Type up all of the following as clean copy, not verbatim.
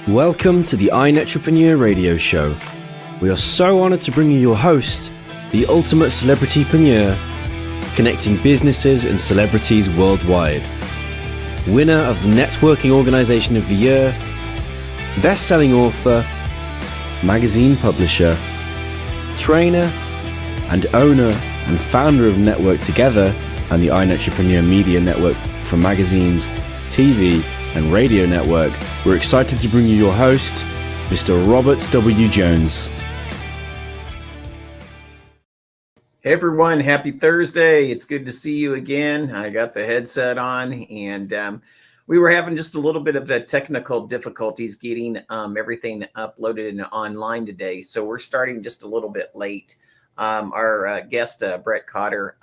Welcome to the iNetrepreneur Radio Show. We are so honored to bring you your host, the ultimate celebritypreneur, connecting businesses and celebrities worldwide. Winner of the Networking Organization of the Year, best-selling author, magazine publisher, trainer, and owner and founder of Network Together and the iNetrepreneur Media Network from magazines, TV, and radio network. We're excited to bring you your host, Mr. Robert W. Jones. Hey everyone, happy Thursday. It's good to see you again. I got the headset on and we were having just a little bit of technical difficulties getting everything uploaded and online today. So we're starting just a little bit late. Our guest, Brett Cotter,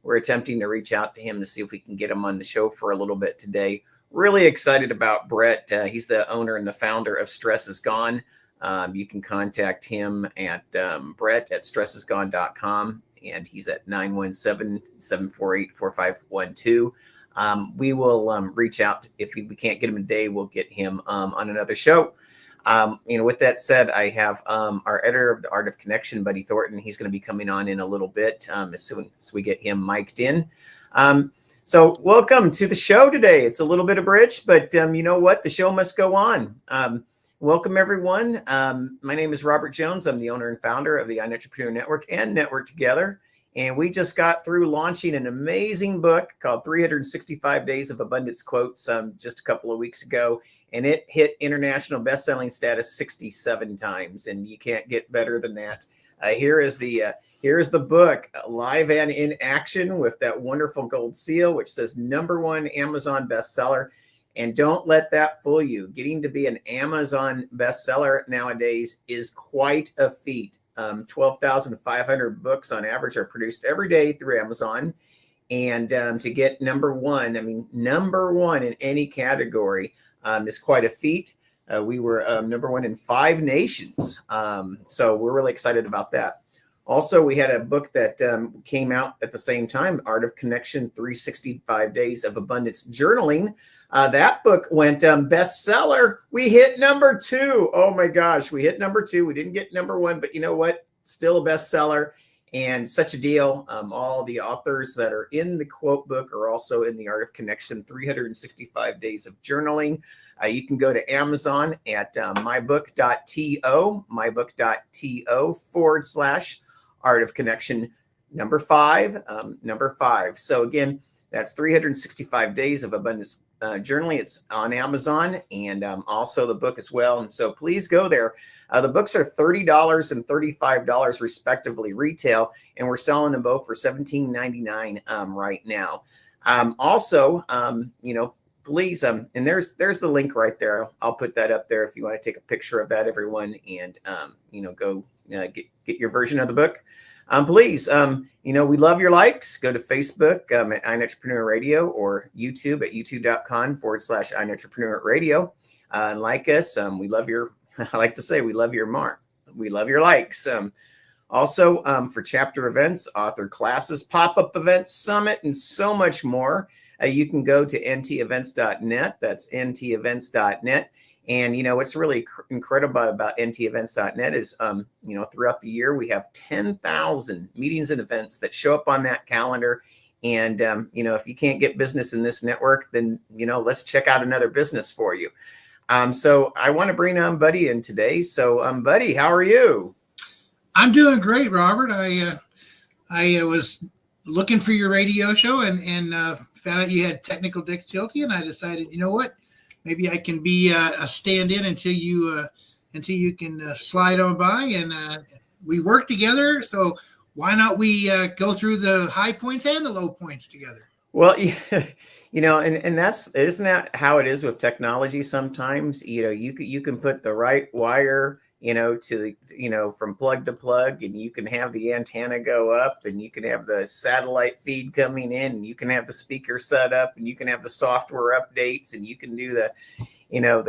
we're attempting to reach out to him to see if we can get him on the show for a little bit today. Really excited about Brett. He's the owner and the founder of Stress Is Gone. You can contact him at Brett at stressisgone.com, and he's at 917-748-4512. We will reach out. If we can't get him today, we'll get him on another show. With that said, I have our editor of The Art of Connection, Buddy Thornton. He's going to be coming on in a little bit as soon as we get him mic'd in. So welcome to the show today. It's a little bit abridged, but you know what? The show must go on. Welcome, everyone. My name is Robert Jones. I'm the owner and founder of the iNetrepreneur Network and Network Together. And we just got through launching an amazing book called 365 Days of Abundance Quotes just a couple of weeks ago. And it hit international best-selling status 67 times. And you can't get better than that. Here's the book, live and in action, with that wonderful gold seal, which says #1 Amazon bestseller. And don't let that fool you. Getting to be an Amazon bestseller nowadays is quite a feat. 12,500 books on average are produced every day through Amazon. And to get #1, #1 in any category is quite a feat. We were #1 in 5 nations. So we're really excited about that. Also, we had a book that came out at the same time, Art of Connection, 365 Days of Abundance Journaling. That book went bestseller. We hit #2. Oh my gosh, we hit #2. We didn't get #1, but you know what? Still a bestseller and such a deal. All the authors that are in the quote book are also in the Art of Connection, 365 Days of Journaling. You can go to Amazon at mybook.to, mybook.to/ Art of Connection number 5. So again, that's 365 Days of Abundance Journaling. It's on Amazon and also the book as well. And so please go there. The books are $30 and $35 respectively retail, and we're selling them both for $17.99 right now. Please, and there's the link right there. I'll put that up there if you want to take a picture of that, everyone, and go get your version of the book. Please, we love your likes. Go to Facebook at iNetrepreneur Radio or YouTube at youtube.com/iNetrepreneur Radio. And like us. We love your, I like to say, we love your mark. We love your likes. Also, for chapter events, author classes, pop-up events, summit, and so much more, you can go to ntevents.net. That's ntevents.net. And, what's really incredible about ntevents.net is, throughout the year, we have 10,000 meetings and events that show up on that calendar. And, if you can't get business in this network, then, let's check out another business for you. So I want to bring on Buddy in today. So, Buddy, how are you? I'm doing great, Robert. I was looking for your radio show and found out you had technical difficulty, and I decided, you know what? Maybe I can be a stand-in until you can slide on by, and we work together. So why not we go through the high points and the low points together? Well, and isn't that how it is with technology? Sometimes you can put the right wire to from plug to plug, and you can have the antenna go up, and you can have the satellite feed coming in, and you can have the speaker set up, and you can have the software updates, and you can do the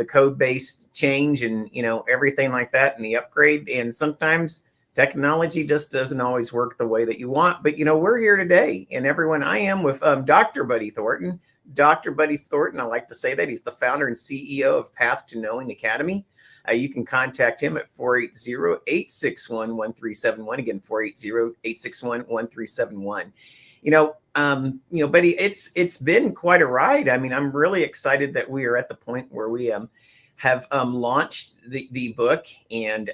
code-based change and, everything like that, and the upgrade. And sometimes technology just doesn't always work the way that you want. But, we're here today, and everyone, I am with Dr. Buddy Thornton. Dr. Buddy Thornton. I like to say that he's the founder and CEO of Path to Knowing Academy. You can contact him at 480-861-1371. Again, 480-861-1371. Buddy, it's been quite a ride. I mean, I'm really excited that we are at the point where we have launched the book, and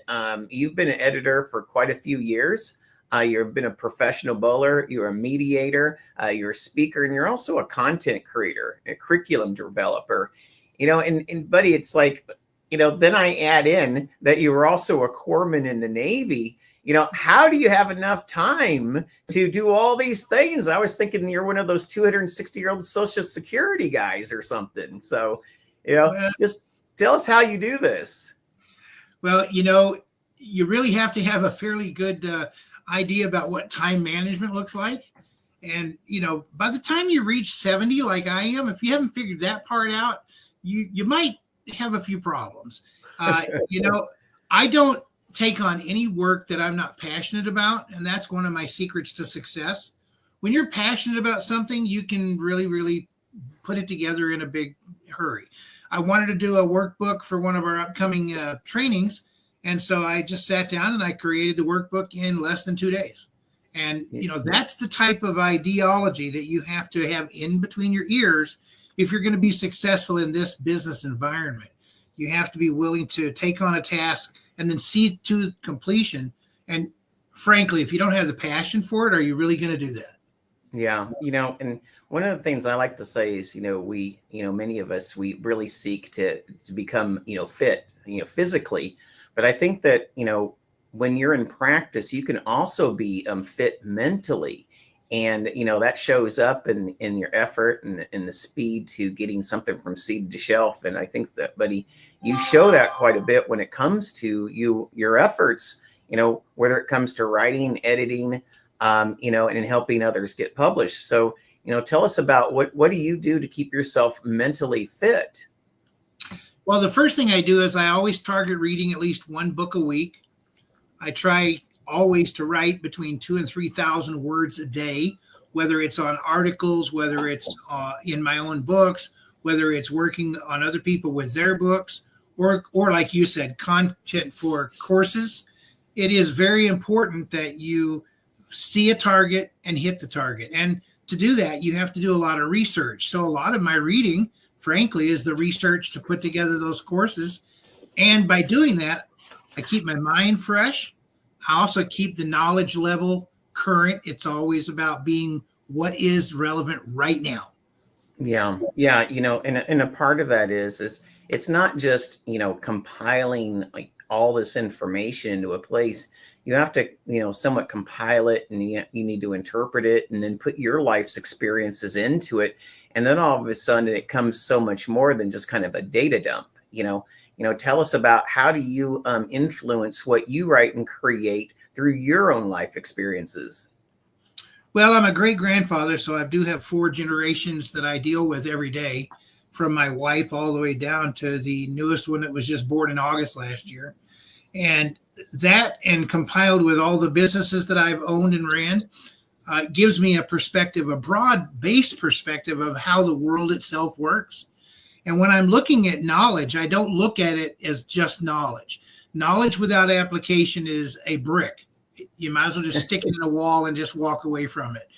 you've been an editor for quite a few years. You've been a professional bowler, you're a mediator, you're a speaker, and you're also a content creator, a curriculum developer. And buddy, it's like, then I add in that you were also a corpsman in the Navy. How do you have enough time to do all these things? I was thinking you're one of those 260-year-old Social Security guys or something. So, just tell us how you do this. Well, you really have to have a fairly good idea about what time management looks like. And, by the time you reach 70, like I am, if you haven't figured that part out, you might have a few problems. I don't take on any work that I'm not passionate about. And that's one of my secrets to success. When you're passionate about something, you can really, really put it together in a big hurry. I wanted to do a workbook for one of our upcoming trainings. And so I just sat down and I created the workbook in less than 2 days. And, that's the type of ideology that you have to have in between your ears if you're going to be successful in this business environment. You have to be willing to take on a task and then see it to completion. And frankly, if you don't have the passion for it, are you really going to do that? Yeah. And one of the things I like to say is, we, many of us, we really seek to become, fit, physically. But I think that, when you're in practice, you can also be fit mentally. And, that shows up in your effort and the speed to getting something from seed to shelf. And I think that, buddy, you show that quite a bit when it comes to your efforts, whether it comes to writing, editing, and helping others get published. So, tell us about what do you do to keep yourself mentally fit? Well, the first thing I do is I always target reading at least one book a week. I try always to write between 2,000 and 3,000 words a day, whether it's on articles, whether it's in my own books, whether it's working on other people with their books, or like you said, content for courses. It is very important that you see a target and hit the target. And to do that, you have to do a lot of research. So a lot of my reading, frankly, is the research to put together those courses. And by doing that, I keep my mind fresh. I also keep the knowledge level current. It's always about being what is relevant right now. Yeah. And a part of that is it's not just, compiling like all this information into a place. You have to, somewhat compile it, and you need to interpret it and then put your life's experiences into it. And then all of a sudden it comes so much more than just kind of a data dump. Tell us about how do you influence what you write and create through your own life experiences? Well, I'm a great grandfather, so I do have 4 generations that I deal with every day, from my wife all the way down to the newest one that was just born in August last year. And that, and compiled with all the businesses that I've owned and ran, gives me a perspective, a broad-based perspective of how the world itself works. And when I'm looking at knowledge, I don't look at it as just knowledge. Knowledge without application is a brick. You might as well just stick it in a wall and just walk away from it.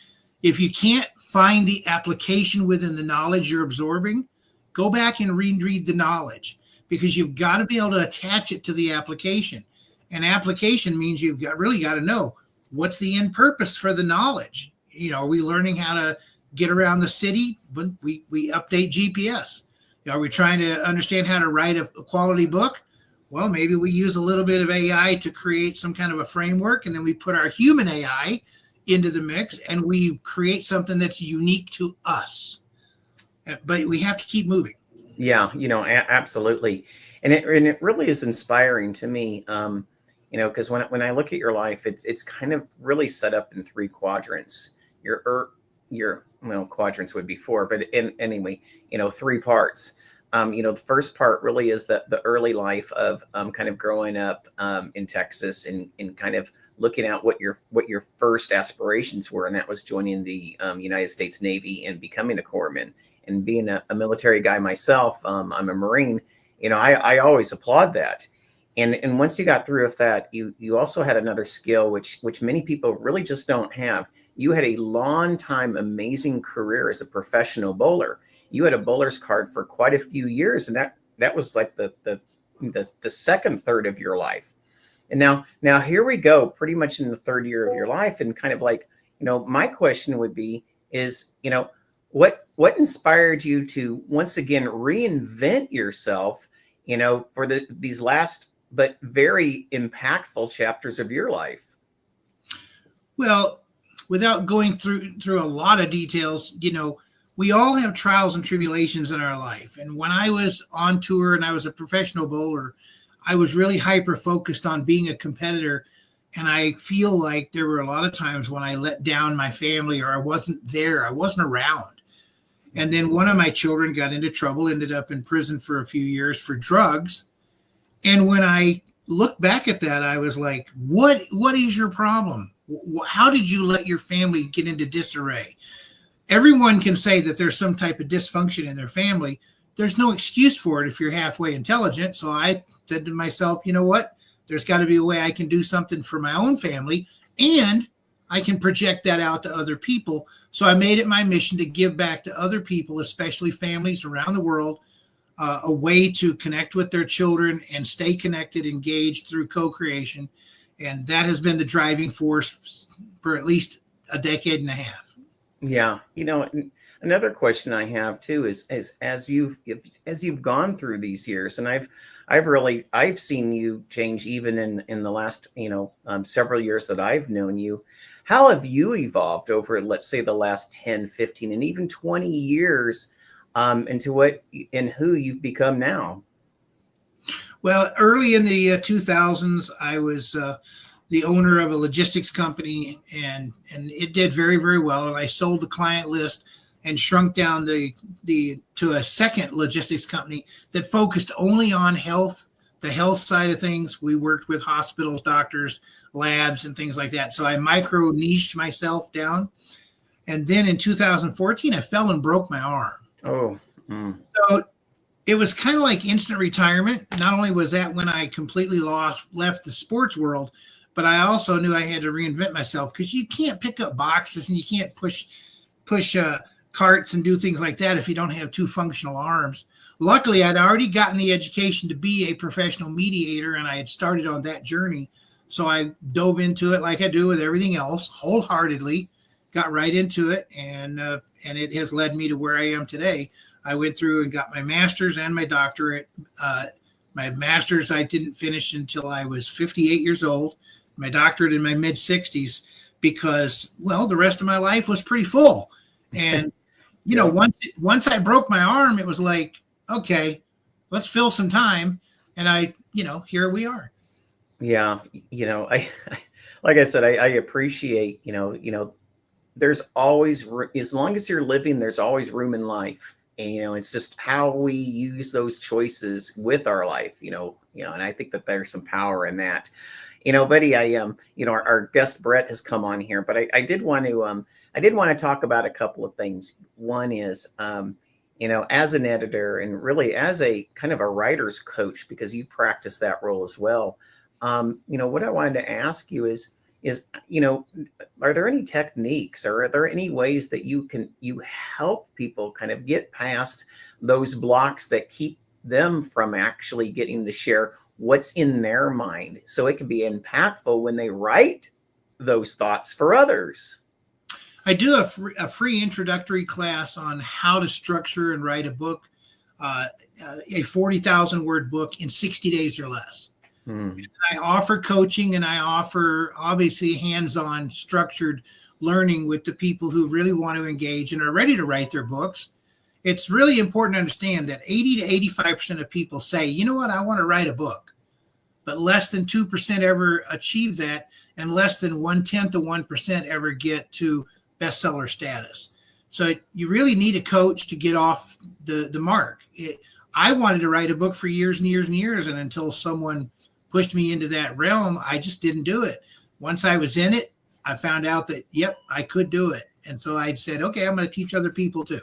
If you can't find the application within the knowledge you're absorbing, go back and reread the knowledge, because you've got to be able to attach it to the application. And application means you've really got to know what's the end purpose for the knowledge. Are we learning how to get around the city? But we update GPS. Are we trying to understand how to write a quality book? Well, maybe we use a little bit of AI to create some kind of a framework, and then we put our human AI into the mix, and we create something that's unique to us. But we have to keep moving. Yeah, absolutely. And it really is inspiring to me, because when I look at your life, it's kind of really set up in 3 quadrants. Quadrants would be 4, but anyway, 3 parts. The first part really is the early life of kind of growing up in Texas and kind of looking at what your first aspirations were, and that was joining the United States Navy and becoming a corpsman. and being a military guy myself, I'm a Marine, I always applaud that. And once you got through with that, you also had another skill, which many people really just don't have. You had a long time, amazing career as a professional bowler. You had a bowler's card for quite a few years, and that was like the second third of your life. And now here we go, pretty much in the third year of your life, and kind of like, my question would be is, what inspired you to once again reinvent yourself, for these last but very impactful chapters of your life? Well, without going through a lot of details, we all have trials and tribulations in our life. And when I was on tour and I was a professional bowler, I was really hyper focused on being a competitor. And I feel like there were a lot of times when I let down my family, or I wasn't there, I wasn't around. And then one of my children got into trouble, ended up in prison for a few years for drugs. And when I look back at that, I was like, what is your problem? How did you let your family get into disarray? Everyone can say that there's some type of dysfunction in their family. There's no excuse for it if you're halfway intelligent. So I said to myself, you know what? There's got to be a way I can do something for my own family, and I can project that out to other people. So I made it my mission to give back to other people, especially families around the world, a way to connect with their children and stay connected, engaged through co-creation. And that has been the driving force for at least a decade and a half. Yeah. Another question I have too is as you've gone through these years, and I've seen you change even in the last, several years that I've known you. How have you evolved over, let's say, the last 10, 15, and even 20 years into what and who you've become now? Well, early in the 2000s, I was the owner of a logistics company, and it did very, very well. And I sold the client list and shrunk down to a second logistics company that focused only on health, the health side of things. We worked with hospitals, doctors, labs, and things like that. So I micro niched myself down. And then in 2014, I fell and broke my arm. Oh. So it was kind of like instant retirement. Not only was that when I completely left the sports world, but I also knew I had to reinvent myself, because you can't pick up boxes and you can't push carts and do things like that if you don't have two functional arms. Luckily, I'd already gotten the education to be a professional mediator, and I had started on that journey. So I dove into it like I do with everything else, wholeheartedly, got right into it, and it has led me to where I am today. I went through and got my master's and my doctorate. My master's I didn't finish until I was 58 years old. My doctorate in my mid-60s, because, well, the rest of my life was pretty full. And, once I broke my arm, it was like, okay, let's fill some time. And here we are. Yeah. Like I said, I appreciate, there's always, as long as you're living, there's always room in life. And, it's just how we use those choices with our life, and I think that there's some power in that. Buddy, our guest Brett has come on here, but I did want to talk about a couple of things. One is, as an editor and really as a kind of a writer's coach, because you practice that role as well. What I wanted to ask you is, are there any techniques, or are there any ways that you help people kind of get past those blocks that keep them from actually getting to share what's in their mind, so it can be impactful when they write those thoughts for others? I do a free introductory class on how to structure and write a book, a 40,000 word book in 60 days or less. I offer coaching, and I offer obviously hands-on structured learning with the people who really want to engage and are ready to write their books. It's really important to understand that 80 to 85% of people say, you know what, I want to write a book, but less than 2% ever achieve that, and less than 1/10 of 1% ever get to bestseller status. So you really need a coach to get off the mark. I wanted to write a book for years and years and years, and until someone pushed me into that realm, I just didn't do it. Once I was in it, I found out that, yep, I could do it. And so I said, okay, I'm going to teach other people too.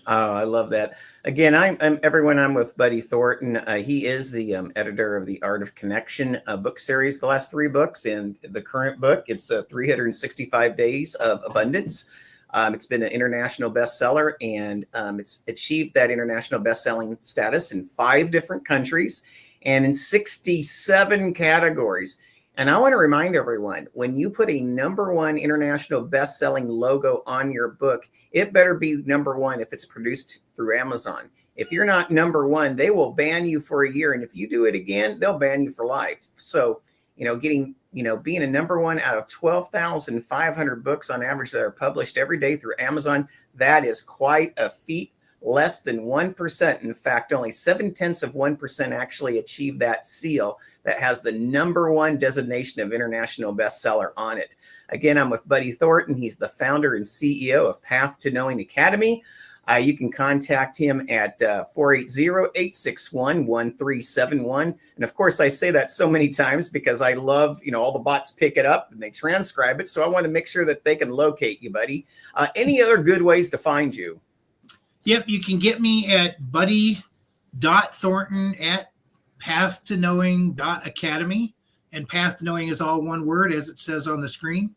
Oh, I love that. Again, I'm everyone. I'm with Buddy Thornton. He is the editor of the Art of Connection book series, the last 3 books. And the current book, it's 365 Days of Abundance. It's been an international bestseller, and it's achieved that international bestselling status in 5 different countries and in 67 categories. And I want to remind everyone, when you put a #1 international best-selling logo on your book, it better be #1 if it's produced through Amazon. If you're not #1, they will ban you for a year. And if you do it again, they'll ban you for life. So, being a #1 out of 12,500 books on average that are published every day through Amazon, that is quite a feat. Less than 1%. In fact, only 0.7% actually achieve that seal that has the #1 designation of international bestseller on it. Again, I'm with Buddy Thornton. He's the founder and CEO of Path to Knowing Academy. You can contact him at 480-861-1371. And of course, I say that so many times because I love, all the bots pick it up and they transcribe it. So I want to make sure that they can locate you, Buddy. Any other good ways to find you? Yep, you can get me at buddy.thornton@pathtonowing.academy. And Path to Knowing is all one word, as it says on the screen.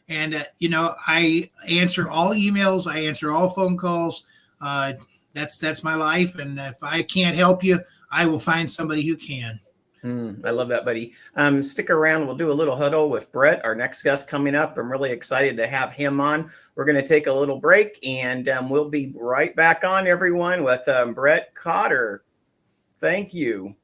And, I answer all emails. I answer all phone calls. That's my life. And if I can't help you, I will find somebody who can. I love that, Buddy. Stick around. We'll do a little huddle with Brett, our next guest coming up. I'm really excited to have him on. We're going to take a little break, and we'll be right back on, everyone, with Brett Cotter. Thank you.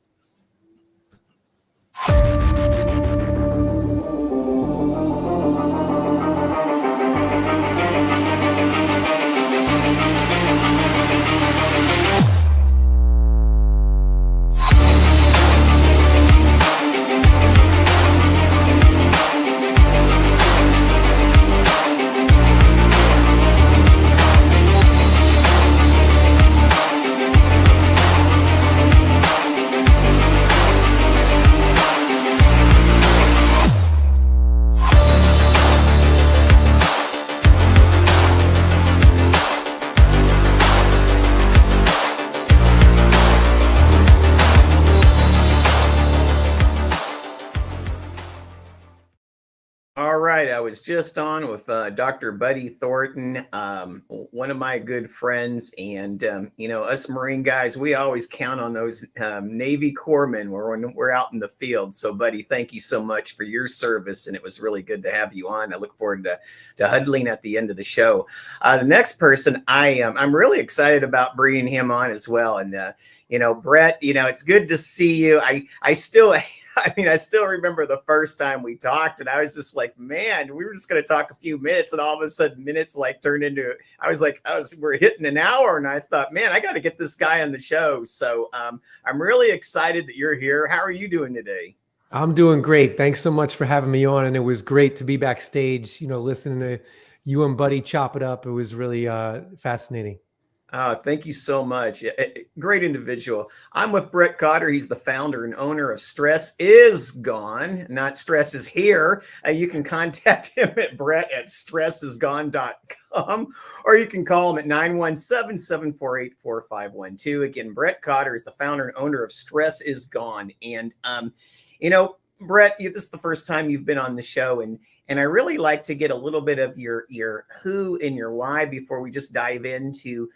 I was just on with Dr. Buddy Thornton, one of my good friends. And, us Marine guys, we always count on those Navy corpsmen when we're out in the field. So, Buddy, thank you so much for your service. And it was really good to have you on. I look forward to huddling at the end of the show. The next person, I'm really excited about bringing him on as well. And, Brett, it's good to see you. I still remember the first time we talked, and I was just like, man, we were just going to talk a few minutes, and all of a sudden minutes turned into, we're hitting an hour, and I thought, man, I got to get this guy on the show. So I'm really excited that you're here. How are you doing today? I'm doing great. Thanks so much for having me on. And it was great to be backstage, listening to you and Buddy chop it up. It was really fascinating. Thank you so much. Great individual. I'm with Brett Cotter. He's the founder and owner of Stress Is Gone, not Stress Is Here. You can contact him at brett@stressisgone.com, or you can call him at 917-748-4512. Again, Brett Cotter is the founder and owner of Stress Is Gone. And, Brett, this is the first time you've been on the show, and I really like to get a little bit of your who and your why before we just dive into,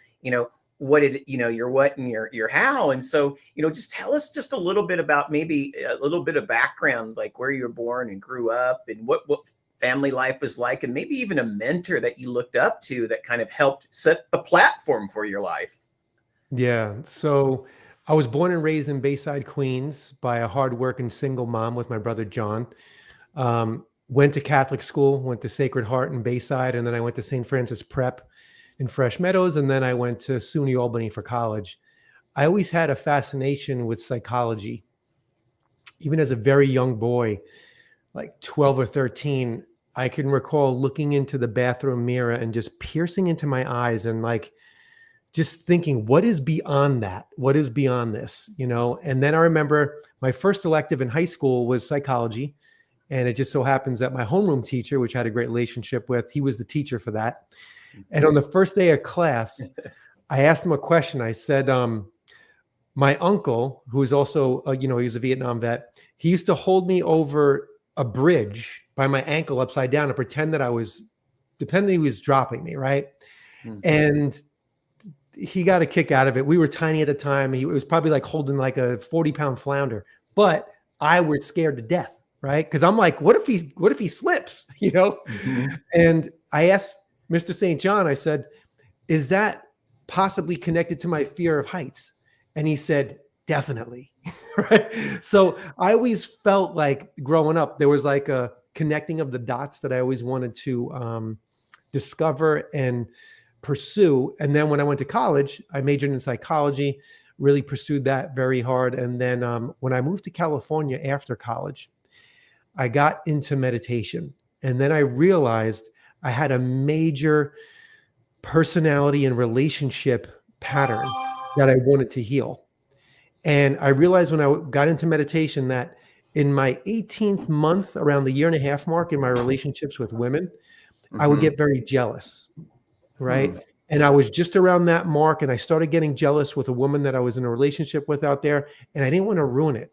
what your what and your how. And so, just tell us just a little bit about maybe a little bit of background, like where you were born and grew up and what family life was like, and maybe even a mentor that you looked up to that kind of helped set the platform for your life. Yeah. So I was born and raised in Bayside, Queens by a hardworking single mom with my brother, John. Went to Catholic school, went to Sacred Heart in Bayside, and then I went to St. Francis Prep in Fresh Meadows, and then I went to SUNY Albany for college. I always had a fascination with psychology. Even as a very young boy, like 12 or 13, I can recall looking into the bathroom mirror and just piercing into my eyes and just thinking, what is beyond that? What is beyond this? And then I remember my first elective in high school was psychology. And it just so happens that my homeroom teacher, which I had a great relationship with, he was the teacher for that. And on the first day of class, I asked him a question. I said, my uncle, who is also, he was a Vietnam vet, he used to hold me over a bridge by my ankle upside down and pretend that he was dropping me, right? Mm-hmm. And he got a kick out of it. We were tiny at the time. It was probably like holding like a 40-pound flounder, but I was scared to death, right? Because I'm like, what if he slips, Mm-hmm. And I asked Mr. St. John, I said, is that possibly connected to my fear of heights? And he said, definitely. Right. So I always felt like growing up, there was like a connecting of the dots that I always wanted to discover and pursue. And then when I went to college, I majored in psychology, really pursued that very hard. And then when I moved to California after college, I got into meditation. And then I realized I had a major personality and relationship pattern that I wanted to heal. And I realized when I got into meditation that in my 18th month, around the year and a half mark in my relationships with women, I would get very jealous, right? Mm-hmm. And I was just around that mark, and I started getting jealous with a woman that I was in a relationship with out there, and I didn't want to ruin it.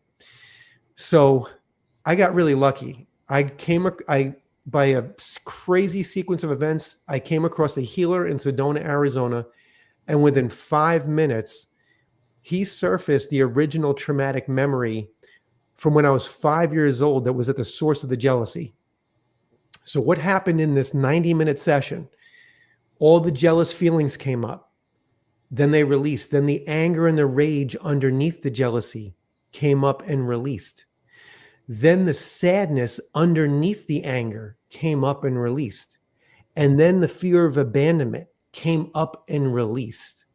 So I got really lucky. By a crazy sequence of events, I came across a healer in Sedona, Arizona, and within 5 minutes, he surfaced the original traumatic memory from when I was 5 years old that was at the source of the jealousy. So what happened in this 90-minute session? All the jealous feelings came up. Then they released. Then the anger and the rage underneath the jealousy came up and released. Then the sadness underneath the anger came up and released. And then the fear of abandonment came up and released.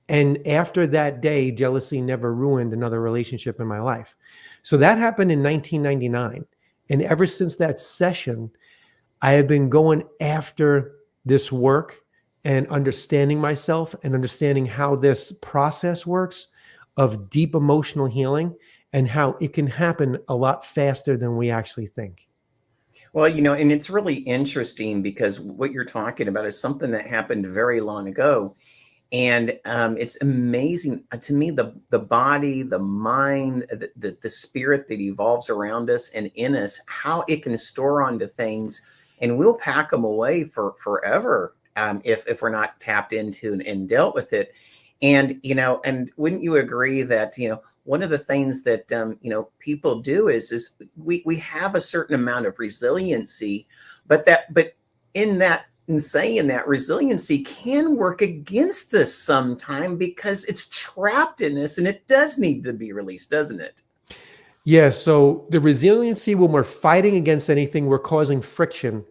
And after that day, jealousy never ruined another relationship in my life. So that happened in 1999. And ever since that session, I have been going after this work and understanding myself and understanding how this process works of deep emotional healing and how it can happen a lot faster than we actually think. Well, and it's really interesting because what you're talking about is something that happened very long ago. And it's amazing to me, the body, the mind, the spirit that evolves around us and in us, how it can store onto things, and we'll pack them away for forever if we're not tapped into and dealt with it. And and wouldn't you agree that one of the things that people do is we have a certain amount of resiliency, but in saying that, resiliency can work against us sometime because it's trapped in us and it does need to be released, doesn't it? Yeah. So the resiliency, when we're fighting against anything, we're causing friction.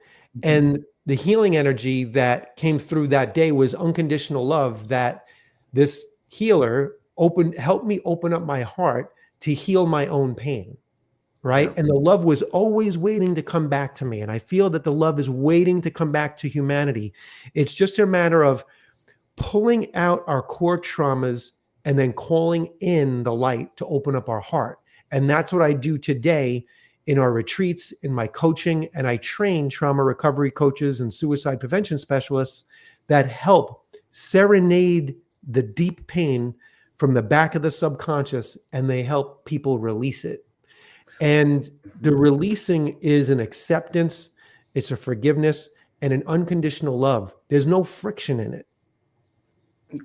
And the healing energy that came through that day was unconditional love that this healer helped me open up my heart to heal my own pain. Right. Yeah. And the love was always waiting to come back to me. And I feel that the love is waiting to come back to humanity. It's just a matter of pulling out our core traumas and then calling in the light to open up our heart. And that's what I do today in our retreats, in my coaching. And I train trauma recovery coaches and suicide prevention specialists that help serenade the deep pain from the back of the subconscious, and they help people release it. And the releasing is an acceptance, it's a forgiveness, and an unconditional love. There's no friction in it.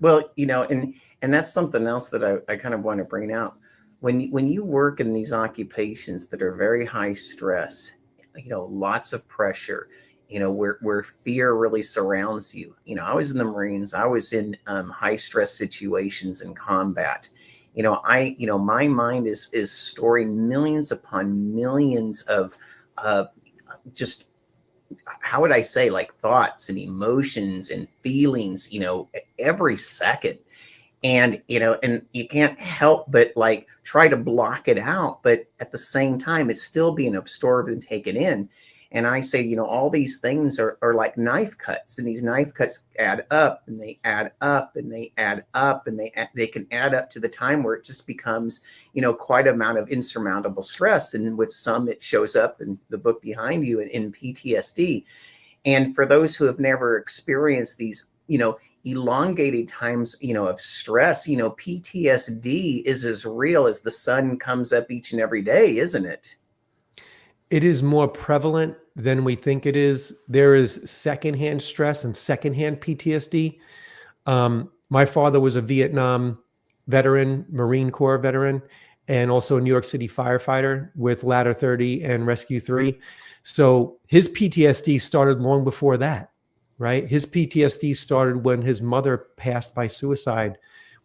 Well, and that's something else that I kind of want to bring out. When you work in these occupations that are very high stress, lots of pressure, where fear really surrounds you. I was in the Marines. I was in high stress situations in combat. My mind is storing millions upon millions of just, how would I say, like thoughts and emotions and feelings, every second. And, and you can't help but like try to block it out. But at the same time, it's still being absorbed and taken in. And I say, all these things are like knife cuts, and these knife cuts add up and they add up and they add up, and they can add up to the time where it just becomes, quite an amount of insurmountable stress. And with some, it shows up in the book behind you in PTSD. And for those who have never experienced these, elongated times, of stress, PTSD is as real as the sun comes up each and every day, isn't it? It is more prevalent than we think it is. There is secondhand stress and secondhand PTSD. My father was a Vietnam veteran, Marine Corps veteran, and also a New York City firefighter with Ladder 30 and Rescue 3. So his PTSD started long before that, right? His PTSD started when his mother passed by suicide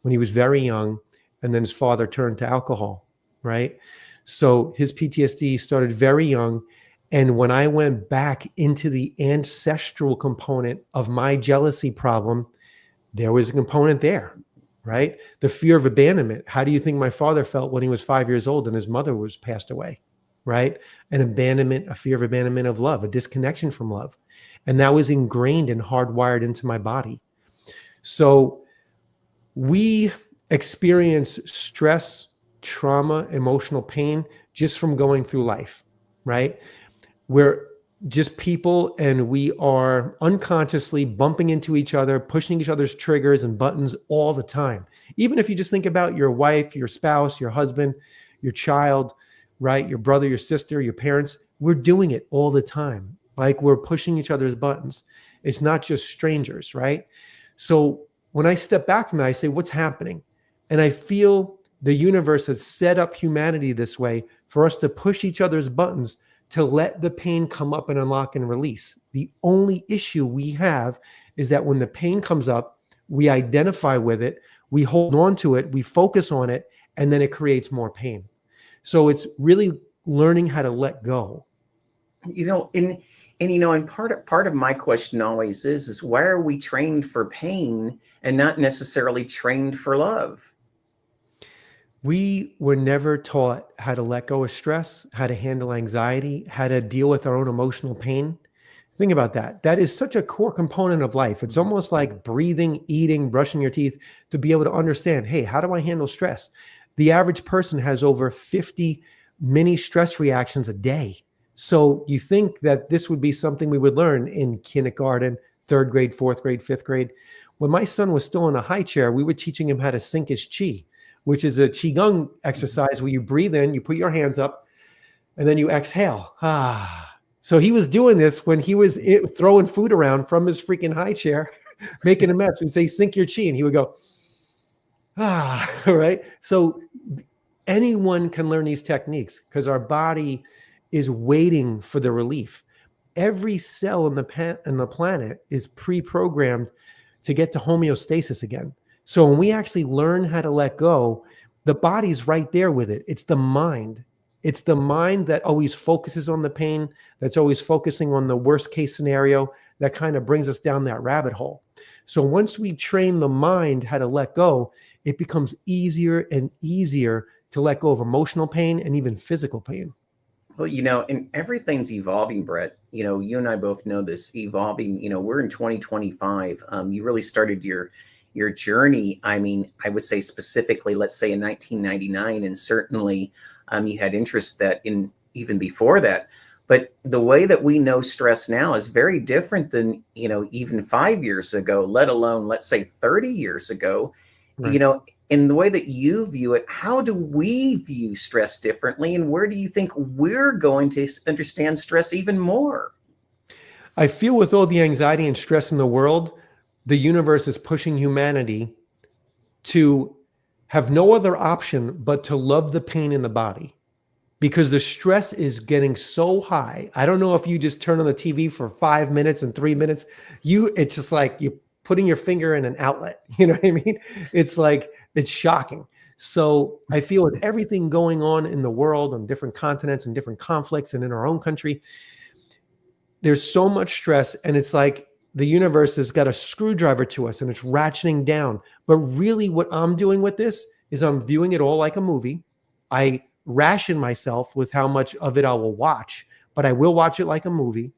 when he was very young, and then his father turned to alcohol, right? So his PTSD started very young. And when I went back into the ancestral component of my jealousy problem, there was a component there, right? The fear of abandonment. How do you think my father felt when he was 5 years old and his mother was passed away, right? An abandonment, a fear of abandonment of love, a disconnection from love. And that was ingrained and hardwired into my body. So we experience stress, trauma, emotional pain just from going through life, right? We're just people, and we are unconsciously bumping into each other, pushing each other's triggers and buttons all the time. Even if you just think about your wife, your spouse, your husband, your child, right? Your brother, your sister, your parents, we're doing it all the time. Like, we're pushing each other's buttons. It's not just strangers, right? So when I step back from that, I say, what's happening? And I feel the universe has set up humanity this way for us to push each other's buttons, to let the pain come up and unlock and release. The only issue we have is that when the pain comes up, we identify with it, we hold on to it, we focus on it, and then it creates more pain. So it's really learning how to let go. And part of my question always is why are we trained for pain and not necessarily trained for love? We were never taught how to let go of stress, how to handle anxiety, how to deal with our own emotional pain. Think about that. That is such a core component of life. It's almost like breathing, eating, brushing your teeth, to be able to understand, hey, how do I handle stress? The average person has over 50 mini stress reactions a day. So you think that this would be something we would learn in kindergarten, 3rd grade, 4th grade, 5th grade. When my son was still in a high chair, we were teaching him how to sink his chi, which is a qigong exercise where you breathe in, you put your hands up, and then you exhale. So he was doing this when he was throwing food around from his freaking high chair, making a mess. We'd say, sink your chi, and he would go, right? So anyone can learn these techniques because our body is waiting for the relief. Every cell in the planet is pre-programmed to get to homeostasis again. So when we actually learn how to let go, the body's right there with it. It's the mind. It's the mind that always focuses on the pain, that's always focusing on the worst case scenario, that kind of brings us down that rabbit hole. So once we train the mind how to let go, it becomes easier and easier to let go of emotional pain and even physical pain. Well, and everything's evolving, Brett. You and I both know this, evolving. We're in 2025. You really started your journey. I mean, I would say specifically, let's say in 1999, and certainly you had interest that in even before that. But the way that we know stress now is very different than, even 5 years ago, let alone, let's say 30 years ago. Right. In the way that you view it, how do we view stress differently? And where do you think we're going to understand stress even more? I feel with all the anxiety and stress in the world, the universe is pushing humanity to have no other option but to love the pain in the body, because the stress is getting so high. I don't know if you just turn on the TV for 5 minutes and 3 minutes, it's just like you're putting your finger in an outlet. You know what I mean? It's like, it's shocking. So I feel with everything going on in the world, on different continents and different conflicts and in our own country, there's so much stress, and it's like the universe has got a screwdriver to us and it's ratcheting down. But really what I'm doing with this is I'm viewing it all like a movie. I ration myself with how much of it I will watch, but I will watch it like a movie.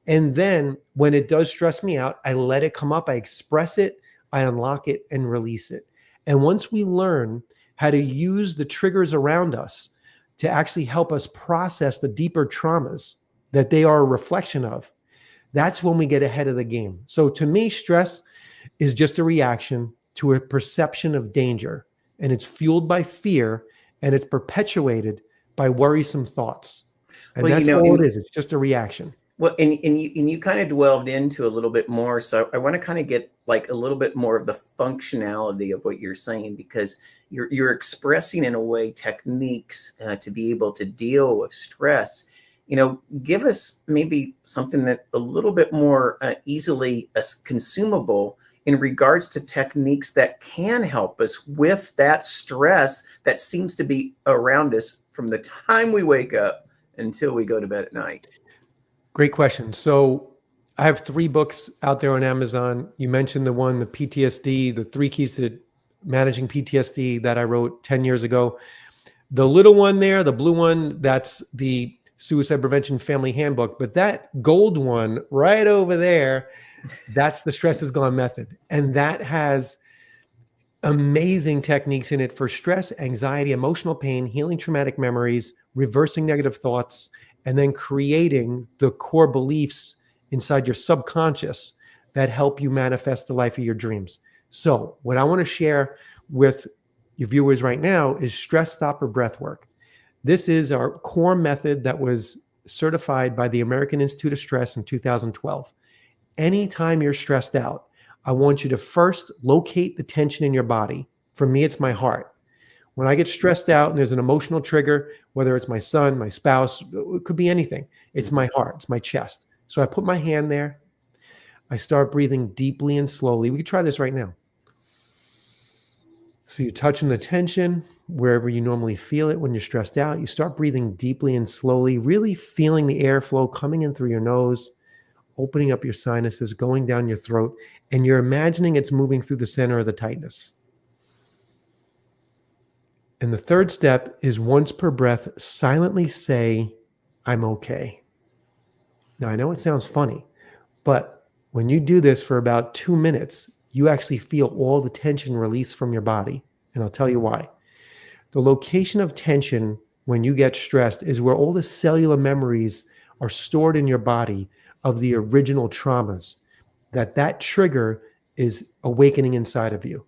And then when it does stress me out, I let it come up, I express it, I unlock it and release it. And once we learn how to use the triggers around us to actually help us process the deeper traumas that they are a reflection of, that's when we get ahead of the game. So to me, stress is just a reaction to a perception of danger. And it's fueled by fear, and it's perpetuated by worrisome thoughts. And Well, that's all it is. It's just a reaction. Well, and you kind of dwelled into a little bit more. So I want to kind of get like a little bit more of the functionality of what you're saying, because you're expressing in a way techniques to be able to deal with stress. Give us maybe something that a little bit more easily consumable in regards to techniques that can help us with that stress that seems to be around us from the time we wake up until we go to bed at night. Great question. So I have 3 books out there on Amazon. You mentioned the one, the PTSD, the 3 keys to managing PTSD, that I wrote 10 years ago. The little one there, the blue one, that's the Suicide Prevention Family Handbook. But that gold one right over there, that's the Stress Is Gone method. And that has amazing techniques in it for stress, anxiety, emotional pain, healing traumatic memories, reversing negative thoughts, and then creating the core beliefs inside your subconscious that help you manifest the life of your dreams. So what I want to share with your viewers right now is stress stopper breath work. This is our core method that was certified by the American Institute of Stress in 2012. Anytime you're stressed out, I want you to first locate the tension in your body. For me, it's my heart. When I get stressed out and there's an emotional trigger, whether it's my son, my spouse, it could be anything. It's my heart, it's my chest. So I put my hand there. I start breathing deeply and slowly. We could try this right now. So you're touching the tension wherever you normally feel it when you're stressed out. You start breathing deeply and slowly, really feeling the airflow coming in through your nose, opening up your sinuses, going down your throat, and you're imagining it's moving through the center of the tightness. And the third step is, once per breath, silently say, "I'm okay." Now, I know it sounds funny, but when you do this for about 2 minutes, you actually feel all the tension release from your body. And I'll tell you why. The location of tension when you get stressed is where all the cellular memories are stored in your body of the original traumas that trigger is awakening inside of you.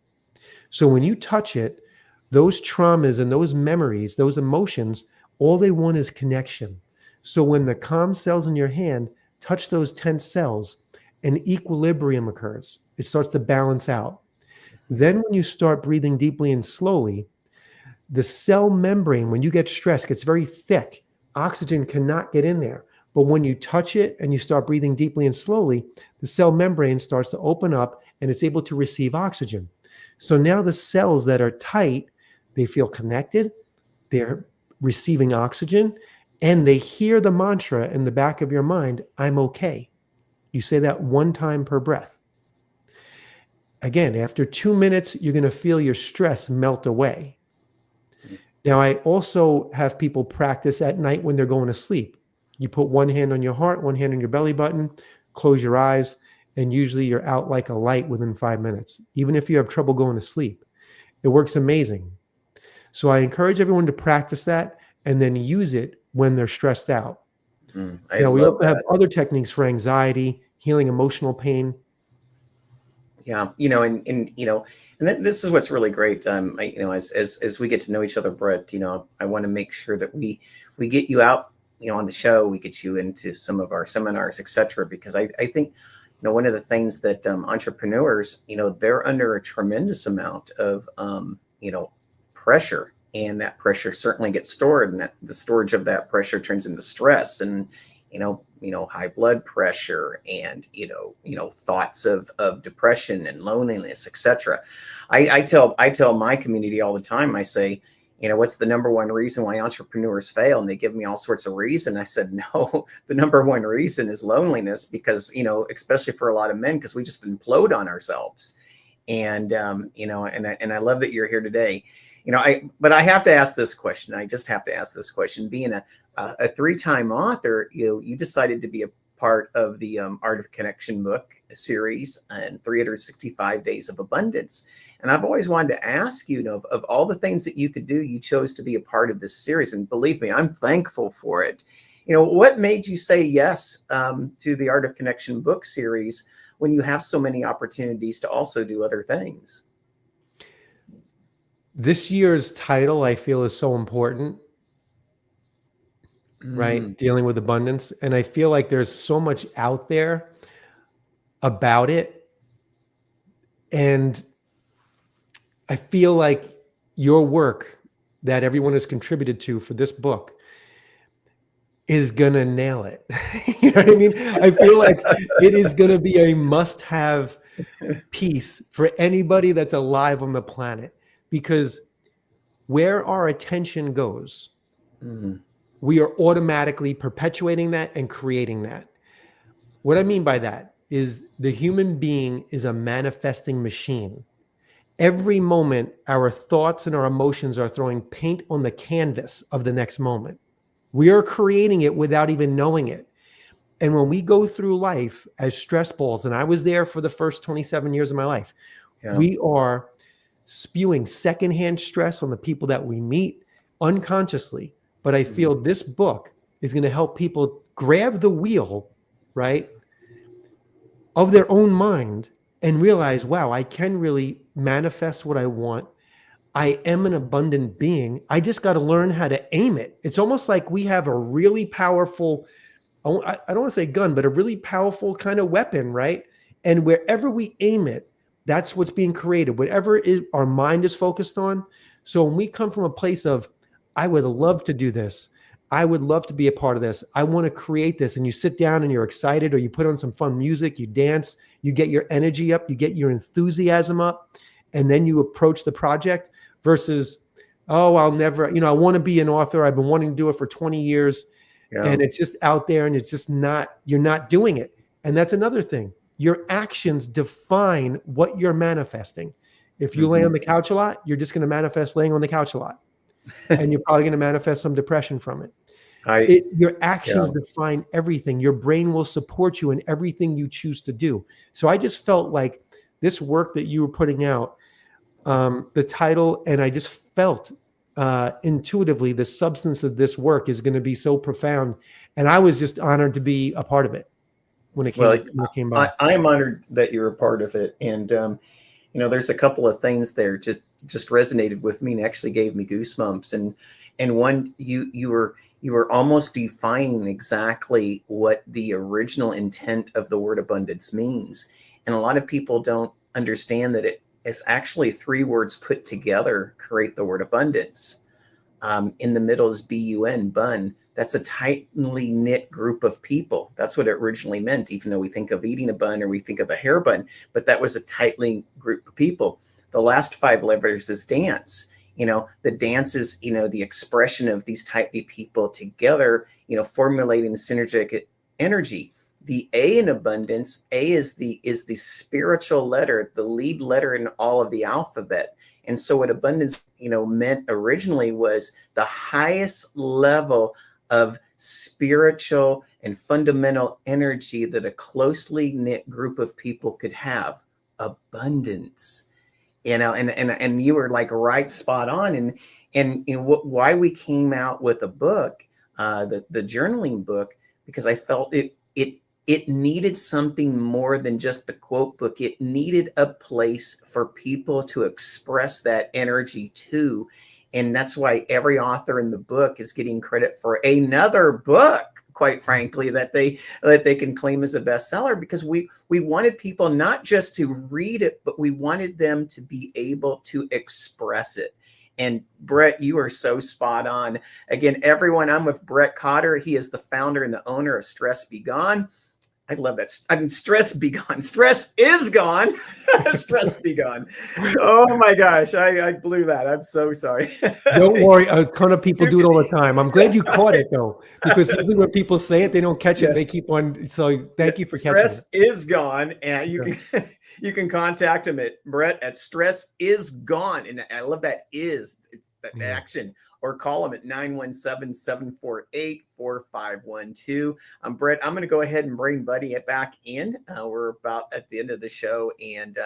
So when you touch it, those traumas and those memories, those emotions, all they want is connection. So when the calm cells in your hand touch those tense cells, an equilibrium occurs. It starts to balance out. Then when you start breathing deeply and slowly, the cell membrane, when you get stressed, gets very thick. Oxygen cannot get in there. But when you touch it and you start breathing deeply and slowly, the cell membrane starts to open up and it's able to receive oxygen. So now the cells that are tight, they feel connected, they're receiving oxygen, and they hear the mantra in the back of your mind, "I'm okay." You say that 1 time per breath. Again, after 2 minutes, you're going to feel your stress melt away. Now, I also have people practice at night when they're going to sleep. You put 1 hand on your heart, 1 hand on your belly button, close your eyes, and usually you're out like a light within 5 minutes, even if you have trouble going to sleep. It works amazing. So I encourage everyone to practice that and then use it when they're stressed out. We also have other techniques for anxiety, healing emotional pain. Yeah, and this is what's really great. As we get to know each other, Brett, I want to make sure that we get you out, on the show, we get you into some of our seminars, etc. Because I think, one of the things that entrepreneurs, they're under a tremendous amount of, pressure, and that pressure certainly gets stored, and that the storage of that pressure turns into stress and, high blood pressure and, thoughts of depression and loneliness, etc. I tell my community all the time, I say, what's the number one reason why entrepreneurs fail? And they give me all sorts of reasons. I said, no, the number one reason is loneliness, because, especially for a lot of men, because we just implode on ourselves. And, and I love that you're here today. But I have to ask this question. I just have to ask this question. Being a 3-time author, you decided to be a part of the Art of Connection book series and 365 Days of Abundance. And I've always wanted to ask you, of all the things that you could do, you chose to be a part of this series. And believe me, I'm thankful for it. What made you say yes to the Art of Connection book series when you have so many opportunities to also do other things? This year's title, I feel, is so important, right? Dealing with abundance. And I feel like there's so much out there about it. And I feel like your work that everyone has contributed to for this book is going to nail it. You know what I mean? I feel like it is going to be a must-have piece for anybody that's alive on the planet, because where our attention goes, we are automatically perpetuating that and creating that. What I mean by that is the human being is a manifesting machine. Every moment, our thoughts and our emotions are throwing paint on the canvas of the next moment. We are creating it without even knowing it. And when we go through life as stress balls, and I was there for the first 27 years of my life, we are spewing secondhand stress on the people that we meet unconsciously. But I feel this book is going to help people grab the wheel, right, of their own mind and realize, wow, I can really manifest what I want. I am an abundant being. I just got to learn how to aim it. It's almost like we have a really powerful, I don't want to say gun, but a really powerful kind of weapon, right? And wherever we aim it, that's what's being created, whatever our mind is focused on. So when we come from a place of, I would love to do this, I would love to be a part of this, I want to create this, and you sit down and you're excited, or you put on some fun music, you dance, you get your energy up, you get your enthusiasm up, and then you approach the project versus, oh, I'll never, I want to be an author, I've been wanting to do it for 20 years, and it's just out there and it's just not, you're not doing it. And that's another thing. Your actions define what you're manifesting. If you lay on the couch a lot, you're just going to manifest laying on the couch a lot. And you're probably going to manifest some depression from it. Your actions define everything. Your brain will support you in everything you choose to do. So I just felt like this work that you were putting out, the title, and I just felt intuitively the substance of this work is going to be so profound. And I was just honored to be a part of it when it came by. I am honored that you're a part of it. And, there's a couple of things there just resonated with me and actually gave me goosebumps. And one, you were almost defining exactly what the original intent of the word abundance means. And a lot of people don't understand that it's actually three words put together create the word abundance. In the middle is B-U-N, bun. That's a tightly knit group of people. That's what it originally meant, even though we think of eating a bun or we think of a hair bun, but that was a tightly group of people. The last five letters is dance. The dance is, the expression of these tightly people together, formulating synergetic energy. The A in abundance, A is the spiritual letter, the lead letter in all of the alphabet. And so what abundance, meant originally was the highest level of spiritual and fundamental energy that a closely knit group of people could have. Abundance. And you were like right spot on. And why we came out with a book, the journaling book, because I felt it needed something more than just the quote book. It needed a place for people to express that energy to. And that's why every author in the book is getting credit for another book, quite frankly, that they can claim as a bestseller, because we wanted people not just to read it, but we wanted them to be able to express it. And Brett, you are so spot on. Again, everyone, I'm with Brett Cotter. He is the founder and the owner of Stress Be Gone. I love that. I mean, stress be gone. Stress is gone. Stress be gone. Oh my gosh. I blew that. I'm so sorry. Don't worry. A ton of people do it all the time. I'm glad you caught it though, because usually when people say it, they don't catch it. They keep on. So thank you for catching it. Stress is gone. And you can contact him at Brett at Stress Is Gone. And I love that is. It's that action. Or call them at 917-748-4512. Brett, I'm going to go ahead and bring Buddy back in. We're about at the end of the show. And,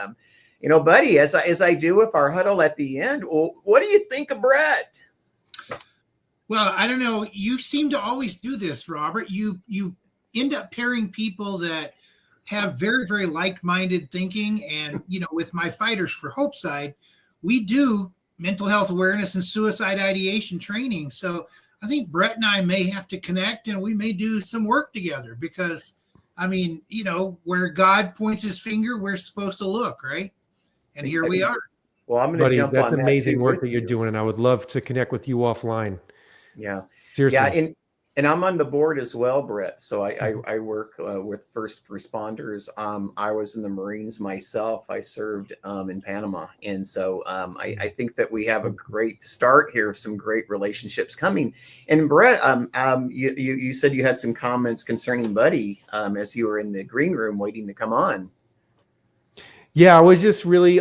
Buddy, as I do with our huddle at the end, what do you think of Brett? Well, I don't know. You seem to always do this, Robert. You end up pairing people that have very, very like-minded thinking. And, with my Fighters for Hope side, we do mental health awareness and suicide ideation training. So I think Brett and I may have to connect, and we may do some work together because, where God points his finger, we're supposed to look, right? And here we are. Well, I'm going to jump that's on that. That's amazing work that you're doing, and I would love to connect with you offline. Yeah. Seriously. Yeah. And I'm on the board as well, Brett. So I work with first responders. I was in the Marines myself. I served in Panama. And so I think that we have a great start here, some great relationships coming. And Brett, you said you had some comments concerning Buddy as you were in the green room waiting to come on. Yeah, I was just really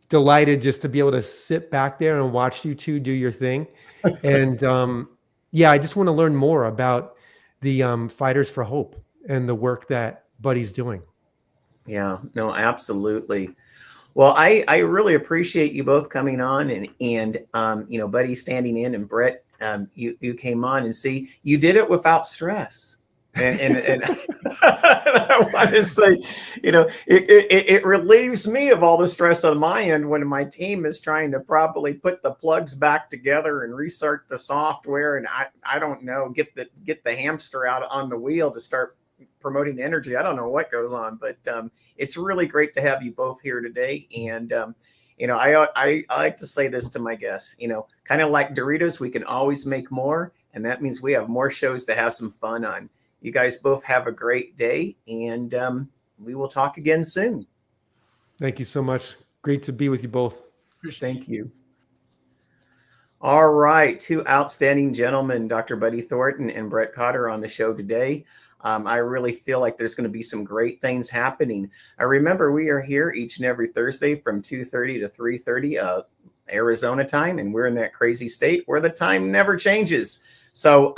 delighted just to be able to sit back there and watch you two do your thing. And yeah, I just want to learn more about the Fighters for Hope and the work that Buddy's doing. Yeah, no, absolutely. Well, I really appreciate you both coming on and Buddy standing in, and Brett, you came on, and see, you did it without stress. And I want to say, it relieves me of all the stress on my end when my team is trying to properly put the plugs back together and restart the software. And I don't know, get the hamster out on the wheel to start promoting energy. I don't know what goes on, but it's really great to have you both here today. And, I like to say this to my guests, kind of like Doritos, we can always make more. And that means we have more shows to have some fun on. You guys both have a great day, and we will talk again soon. Thank you so much. Great to be with you both. Thank you. All right. Two outstanding gentlemen, Dr. Buddy Thornton and Brett Cotter, on the show today. I really feel like there's going to be some great things happening. I remember we are here each and every Thursday from 2:30 to 3:30 Arizona time, and we're in that crazy state where the time never changes. So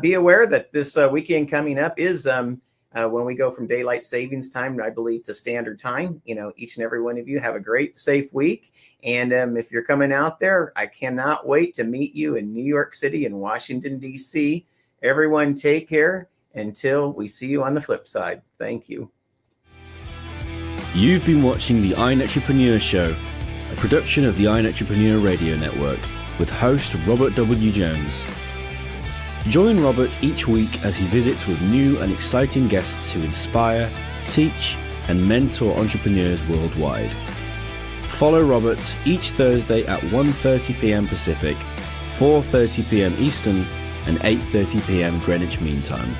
be aware that this weekend coming up is when we go from daylight savings time, I believe, to standard time. Each and every one of you have a great, safe week. And if you're coming out there, I cannot wait to meet you in New York City and Washington, D.C. Everyone take care until we see you on the flip side. Thank you. You've been watching the Iron Entrepreneur Show, a production of the Iron Entrepreneur Radio Network with host Robert W. Jones. Join Robert each week as he visits with new and exciting guests who inspire, teach, and mentor entrepreneurs worldwide. Follow Robert each Thursday at 1:30 p.m. Pacific, 4:30 p.m. Eastern, and 8:30 p.m. Greenwich Mean Time.